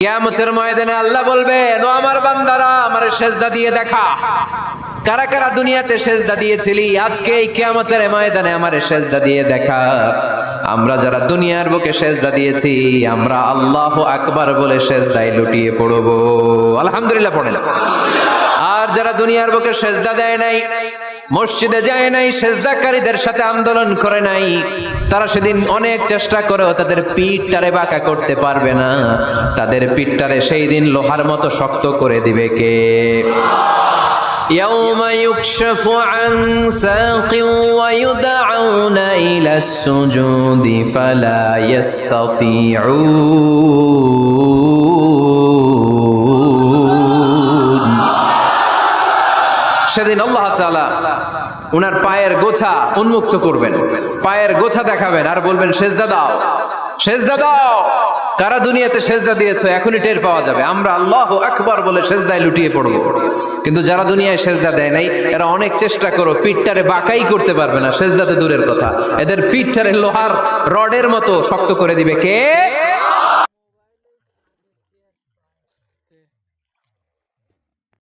কিয়ামতের ময়দানে আল্লাহ বলবেন, ও আমার বান্দারা আমারে সেজদা দিয়ে দেখা। কারা কারা দুনিয়াতে সেজদা দিয়েছিলি, আজকে এই কিয়ামতের ময়দানে আমারে সেজদা দিয়ে দেখা। আমরা যারা দুনিয়ার বুকে সেজদা দিয়েছি, আমরা আল্লাহু আকবার বলে সেজদায় লুটিয়ে পড়ব। আলহামদুলিল্লাহ পড়েন। আর যারা দুনিয়ার বুকে সেজদা দেয় নাই, মসজিদে যায় নাই, সেজদাকারীদের সাথে আন্দোলন করে নাই, তারা সেদিন অনেক চেষ্টা করেও তাদের পিঠটারে বাঁকা করতে পারবে না। তাদের পিঠটারে সেই দিন লোহার মতো শক্ত করে দিবে কে? يوم يكشف عن ساق ويدعون إلى السجود فلا يستطيعون। সেদিন আল্লাহ তাআলা উনার পায়ের গোছা উন্মুক্ত করবেন, পায়ের গোছা দেখাবেন আর বলবেন, সেজদা দাও, সেজদা দাও। কারা দুনিয়াতে সেজদা দিয়েছো এখনই টের পাওয়া যাবে। আমরা আল্লাহু আকবার বলে সেজদায় লুটিয়ে পড়ব। কিন্তু যারা দুনিয়ায় সেজদা দেয় নাই, এরা অনেক চেষ্টা করো, পিঠটারে বাঁকাই করতে পারবে না। সেজদাতে দূরের কথা, এদের পিঠটারে লোহার রডের মতো শক্ত করে দিবে কে?